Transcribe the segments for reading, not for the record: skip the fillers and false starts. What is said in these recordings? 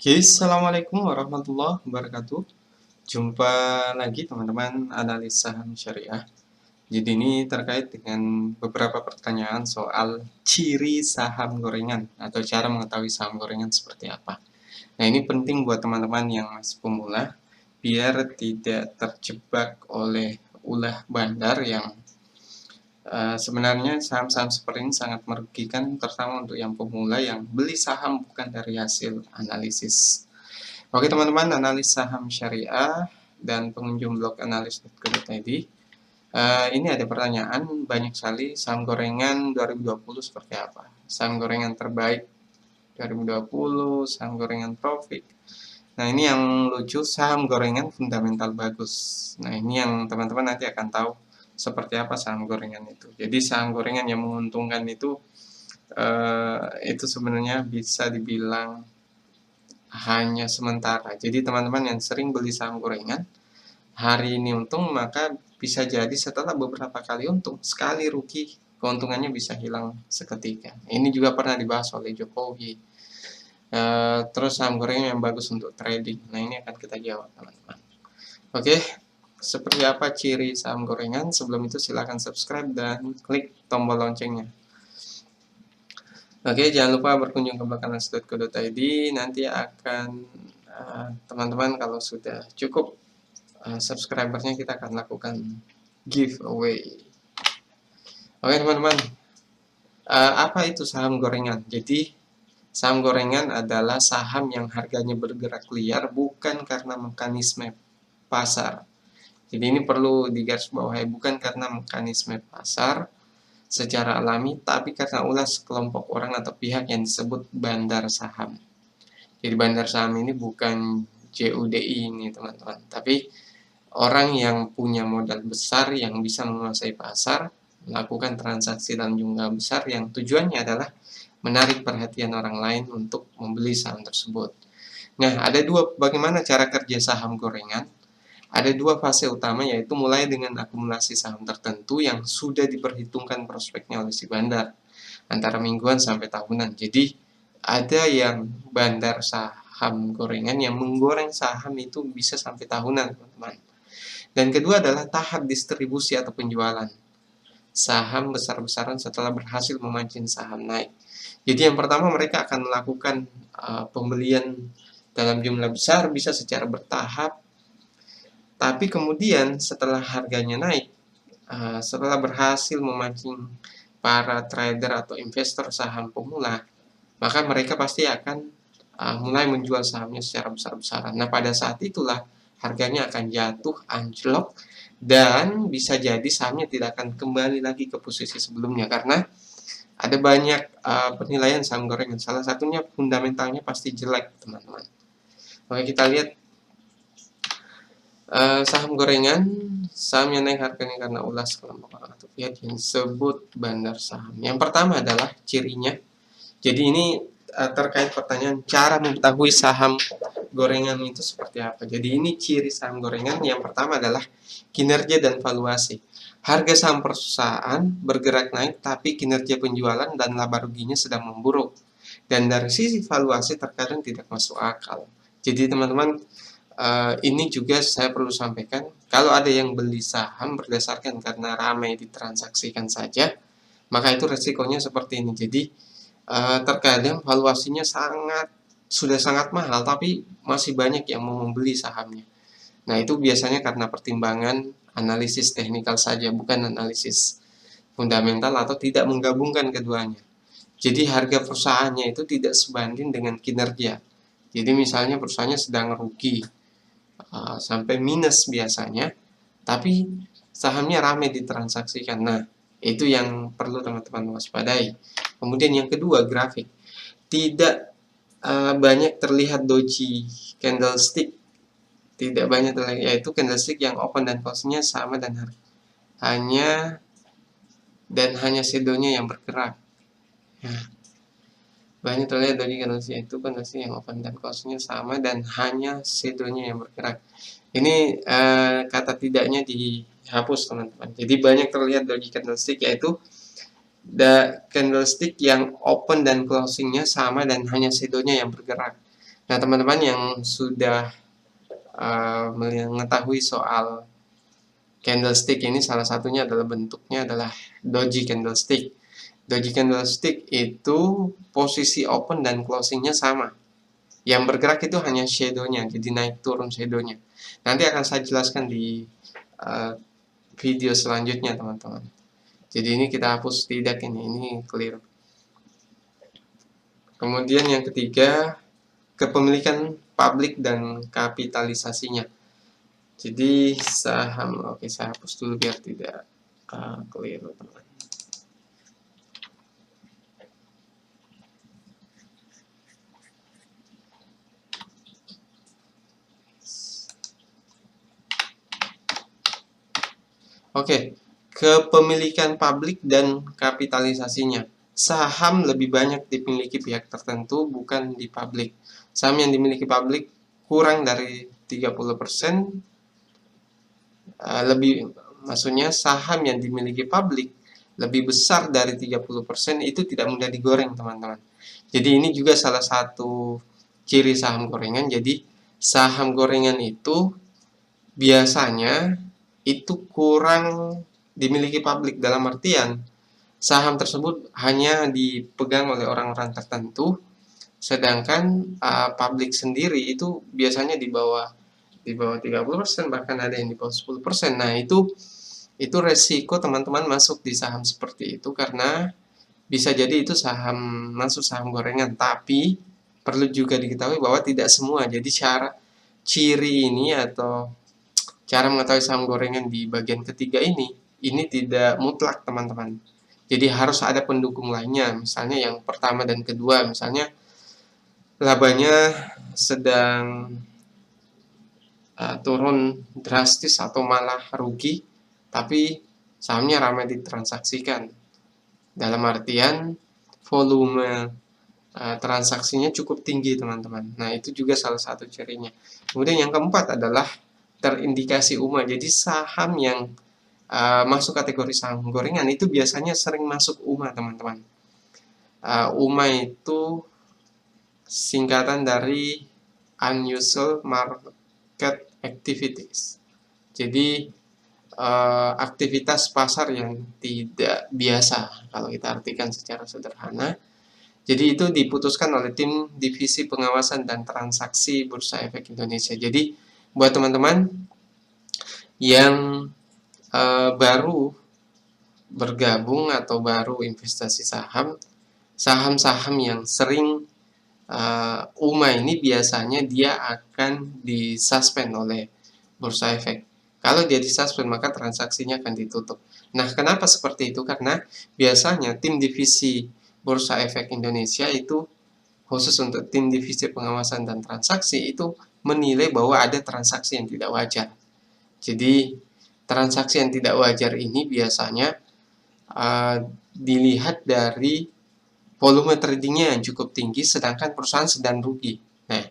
Oke, assalamualaikum warahmatullahi wabarakatuh. Jumpa lagi teman-teman analis saham syariah. Jadi ini terkait dengan beberapa pertanyaan soal ciri saham gorengan atau cara mengetahui saham gorengan seperti apa. Nah, ini penting buat teman-teman yang masih pemula biar tidak terjebak oleh ulah bandar yang sebenarnya saham-saham seperti ini sangat merugikan, terutama untuk yang pemula yang beli saham bukan dari hasil analisis. Oke teman-teman, analis saham syariah dan pengunjung blog analis.co.id. Ini ada pertanyaan banyak sekali, saham gorengan 2020 seperti apa? Saham gorengan terbaik 2020, saham gorengan profit. Nah ini yang lucu, saham gorengan fundamental bagus. Nah ini yang teman-teman nanti akan tahu seperti apa saham gorengan itu. Jadi saham gorengan yang menguntungkan itu sebenarnya bisa dibilang hanya sementara. Jadi teman-teman yang sering beli saham gorengan, hari ini untung, maka bisa jadi setelah beberapa kali untung, sekali rugi, keuntungannya bisa hilang seketika. Ini juga pernah dibahas oleh Jokowi. Terus saham gorengan yang bagus untuk trading. Nah ini akan kita jawab teman-teman. Oke, seperti apa ciri saham gorengan? Sebelum itu silahkan subscribe dan klik tombol loncengnya. Oke, jangan lupa berkunjung ke belakangnas.co.id. Nanti akan teman-teman kalau sudah cukup subscribernya, kita akan lakukan giveaway. Oke teman-teman, apa itu saham gorengan? Jadi saham gorengan adalah saham yang harganya bergerak liar bukan karena mekanisme pasar. Jadi ini perlu digarisbawahi, bukan karena mekanisme pasar secara alami, tapi karena ulah sekelompok orang atau pihak yang disebut bandar saham. Jadi bandar saham ini bukan JUDI ini teman-teman, tapi orang yang punya modal besar yang bisa menguasai pasar, melakukan transaksi dalam jumlah besar yang tujuannya adalah menarik perhatian orang lain untuk membeli saham tersebut. Nah, ada bagaimana cara kerja saham gorengan? Ada dua fase utama, yaitu mulai dengan akumulasi saham tertentu yang sudah diperhitungkan prospeknya oleh si bandar, antara mingguan sampai tahunan. Jadi, ada yang bandar saham gorengan yang menggoreng saham itu bisa sampai tahunan, teman-teman. Dan kedua adalah tahap distribusi atau penjualan saham besar-besaran setelah berhasil memancing saham naik. Jadi yang pertama, mereka akan melakukan pembelian dalam jumlah besar, bisa secara bertahap, tapi kemudian setelah harganya naik, setelah berhasil memancing para trader atau investor saham pemula, maka mereka pasti akan mulai menjual sahamnya secara besar-besaran. Nah, pada saat itulah harganya akan jatuh, anjlok, dan bisa jadi sahamnya tidak akan kembali lagi ke posisi sebelumnya, karena ada banyak penilaian saham gorengan. Salah satunya fundamentalnya pasti jelek, teman-teman. Oke, kita lihat saham gorengan, saham yang naik harganya karena ulah sekelompok orang atau pihak yang disebut bandar saham. Yang pertama adalah cirinya. Jadi ini terkait pertanyaan cara mengetahui saham gorengan itu seperti apa. Jadi ini ciri saham gorengan. Yang pertama adalah kinerja dan valuasi. Harga saham perusahaan bergerak naik, tapi kinerja penjualan dan laba ruginya sedang memburuk. Dan dari sisi valuasi terkadang tidak masuk akal. Jadi teman-teman, ini juga saya perlu sampaikan, kalau ada yang beli saham berdasarkan karena ramai ditransaksikan saja, maka itu resikonya seperti ini. Jadi terkadang valuasinya sudah sangat mahal, tapi masih banyak yang mau membeli sahamnya. Nah, itu biasanya karena pertimbangan analisis teknikal saja, bukan analisis fundamental atau tidak menggabungkan keduanya. Jadi harga perusahaannya itu tidak sebanding dengan kinerja. Jadi misalnya perusahaannya sedang rugi, sampai minus biasanya, tapi sahamnya ramai ditransaksikan. Nah, itu yang perlu teman-teman waspadai. Kemudian yang kedua, grafik. Tidak banyak terlihat doji candlestick, tidak banyak terlihat, yaitu candlestick yang open dan close-nya sama dan hanya shadownya yang bergerak. Nah, banyak terlihat doji candlestick, yaitu candlestick yang open dan close-nya sama dan hanya shadownya yang bergerak. Ini kata tidaknya dihapus teman-teman. Jadi banyak terlihat doji candlestick, yaitu candlestick yang open dan closingnya sama dan hanya shadownya yang bergerak. Nah, teman-teman yang sudah mengetahui soal candlestick ini, salah satunya adalah bentuknya adalah doji candlestick. Doji candlestick itu posisi open dan closingnya sama. Yang bergerak itu hanya shadow-nya, jadi naik turun shadow-nya. Nanti akan saya jelaskan di video selanjutnya, teman-teman. Jadi ini kita hapus tidak, ini clear. Kemudian yang ketiga, kepemilikan publik dan kapitalisasinya. Jadi saham, oke, saya hapus dulu biar tidak keliru, teman. Oke, kepemilikan publik dan kapitalisasinya. Saham lebih banyak dimiliki pihak tertentu, bukan di publik. Saham yang dimiliki publik kurang dari 30%, maksudnya saham yang dimiliki publik lebih besar dari 30% itu tidak mudah digoreng, teman-teman. Jadi ini juga salah satu ciri saham gorengan. Jadi saham gorengan itu biasanya itu kurang dimiliki publik, dalam artian saham tersebut hanya dipegang oleh orang-orang tertentu, sedangkan publik sendiri itu biasanya di bawah 30%, bahkan ada yang di bawah 10%. Nah, itu resiko teman-teman masuk di saham seperti itu, karena bisa jadi itu saham masuk saham gorengan. Tapi perlu juga diketahui bahwa tidak semua. Jadi ciri ini atau cara mengetahui saham gorengan di bagian ketiga ini tidak mutlak, teman-teman. Jadi harus ada pendukung lainnya. Misalnya yang pertama dan kedua, misalnya labanya sedang turun drastis atau malah rugi, tapi sahamnya ramai ditransaksikan. Dalam artian volume transaksinya cukup tinggi, teman-teman. Nah, itu juga salah satu cirinya. Kemudian yang keempat adalah terindikasi UMA. Jadi saham yang masuk kategori saham gorengan itu biasanya sering masuk UMA, teman-teman. UMA itu singkatan dari Unusual Market Activities. Jadi aktivitas pasar yang tidak biasa, kalau kita artikan secara sederhana. Jadi itu diputuskan oleh tim Divisi Pengawasan dan Transaksi Bursa Efek Indonesia. Jadi buat teman-teman yang baru bergabung atau baru investasi saham, saham-saham yang sering UMA ini biasanya dia akan disuspend oleh Bursa Efek. Kalau dia disuspend, maka transaksinya akan ditutup. Nah, kenapa seperti itu? Karena biasanya tim divisi Bursa Efek Indonesia itu, khusus untuk tim divisi pengawasan dan transaksi, itu menilai bahwa ada transaksi yang tidak wajar. Jadi, transaksi yang tidak wajar ini biasanya dilihat dari volume tradingnya yang cukup tinggi, sedangkan perusahaan sedang rugi. Nah,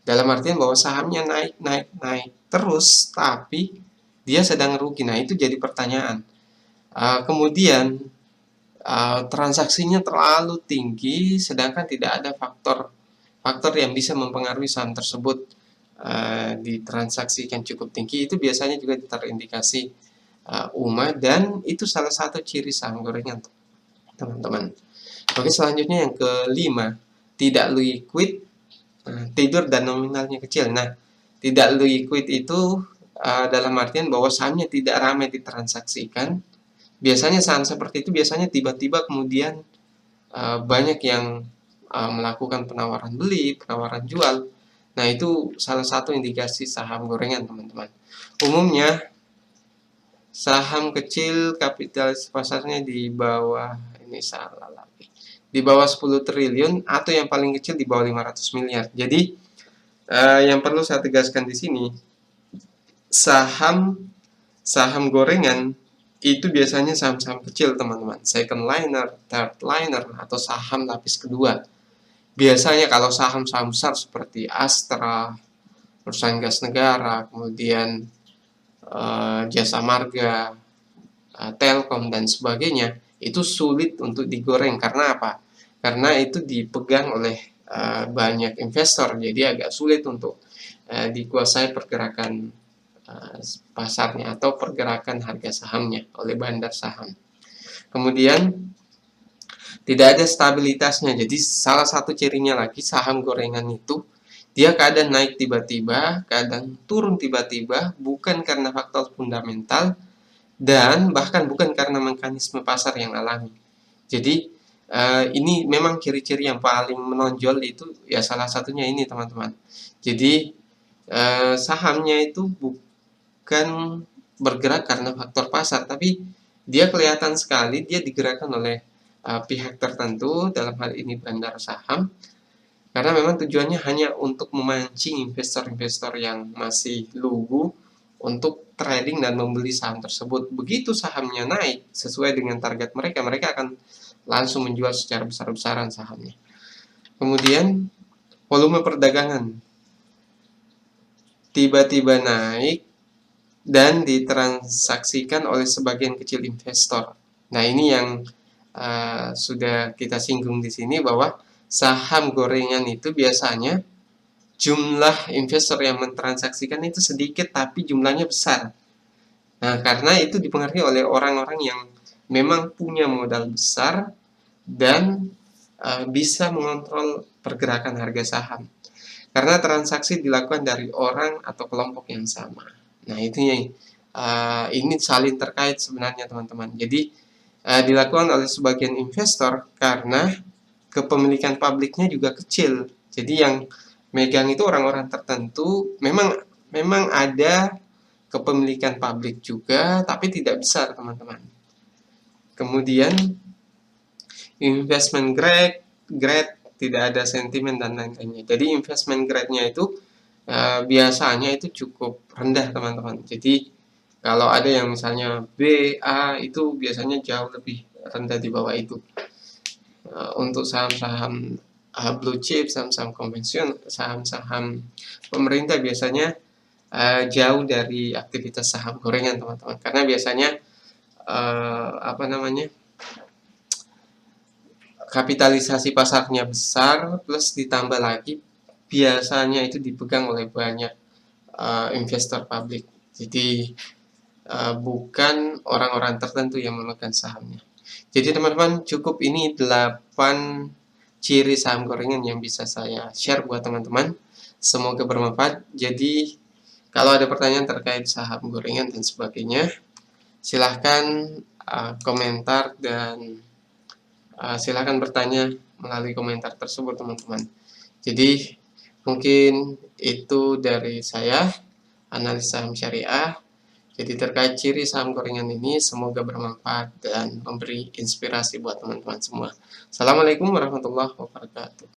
dalam artian bahwa sahamnya naik terus, tapi dia sedang rugi. Nah, itu jadi pertanyaan. Kemudian transaksinya terlalu tinggi, sedangkan tidak ada faktor yang bisa mempengaruhi saham tersebut ditransaksikan cukup tinggi. Itu biasanya juga terindikasi UMA, dan itu salah satu ciri saham gorengan, teman-teman. Oke, selanjutnya yang kelima, tidak liquid, tidur dan nominalnya kecil. Nah, tidak liquid itu dalam artian bahwa sahamnya tidak ramai ditransaksikan. Biasanya saham seperti itu biasanya tiba-tiba kemudian banyak yang melakukan penawaran beli, penawaran jual. Nah, itu salah satu indikasi saham gorengan, teman-teman. Umumnya saham kecil kapitalisasi pasarnya di bawah, ini salah lagi, di bawah 10 triliun atau yang paling kecil di bawah 500 miliar. Jadi yang perlu saya tegaskan di sini, saham gorengan itu biasanya saham-saham kecil, teman-teman. Second liner, third liner, atau saham lapis kedua. Biasanya kalau saham-saham besar seperti Astra, perusahaan gas negara, kemudian Jasa Marga, Telkom, dan sebagainya, itu sulit untuk digoreng. Karena apa? Karena itu dipegang oleh banyak investor, jadi agak sulit untuk dikuasai pergerakan pasarnya atau pergerakan harga sahamnya oleh bandar saham. Kemudian tidak ada stabilitasnya. Jadi salah satu cirinya lagi saham gorengan itu dia kadang naik tiba-tiba, kadang turun tiba-tiba, bukan karena faktor fundamental dan bahkan bukan karena mekanisme pasar yang alami. Jadi ini memang ciri-ciri yang paling menonjol itu ya salah satunya ini teman-teman. Jadi sahamnya itu bukan bergerak karena faktor pasar, tapi dia kelihatan sekali dia digerakkan oleh pihak tertentu, dalam hal ini bandar saham, karena memang tujuannya hanya untuk memancing investor-investor yang masih lugu untuk trading dan membeli saham tersebut. Begitu sahamnya naik sesuai dengan target mereka, mereka akan langsung menjual secara besar-besaran sahamnya. Kemudian volume perdagangan tiba-tiba naik dan ditransaksikan oleh sebagian kecil investor. Nah, ini yang sudah kita singgung di sini bahwa saham gorengan itu biasanya jumlah investor yang mentransaksikan itu sedikit tapi jumlahnya besar. Nah, karena itu dipengaruhi oleh orang-orang yang memang punya modal besar dan bisa mengontrol pergerakan harga saham. Karena transaksi dilakukan dari orang atau kelompok yang sama. Nah, itu yang ini saling terkait sebenarnya teman-teman. Jadi dilakukan oleh sebagian investor karena kepemilikan publiknya juga kecil. Jadi yang megang itu orang-orang tertentu, memang ada kepemilikan publik juga, tapi tidak besar teman-teman. Kemudian investment grade tidak ada sentimen dan lain-lainnya. Jadi investment grade-nya itu biasanya itu cukup rendah teman-teman. Jadi kalau ada yang misalnya B, A itu biasanya jauh lebih rendah di bawah itu. Untuk saham-saham blue chip, saham-saham konvensional, saham-saham pemerintah biasanya jauh dari aktivitas saham gorengan teman-teman. Karena biasanya kapitalisasi pasarnya besar plus ditambah lagi biasanya itu dipegang oleh banyak investor publik. Jadi bukan orang-orang tertentu yang memegang sahamnya. Jadi teman-teman cukup ini 8 ciri saham gorengan yang bisa saya share buat teman-teman. Semoga bermanfaat. Jadi kalau ada pertanyaan terkait saham gorengan dan sebagainya, silahkan komentar dan silahkan bertanya melalui komentar tersebut teman-teman. Jadi mungkin itu dari saya, analis saham syariah. Jadi terkait ciri saham gorengan ini, semoga bermanfaat dan memberi inspirasi buat teman-teman semua. Assalamualaikum warahmatullahi wabarakatuh.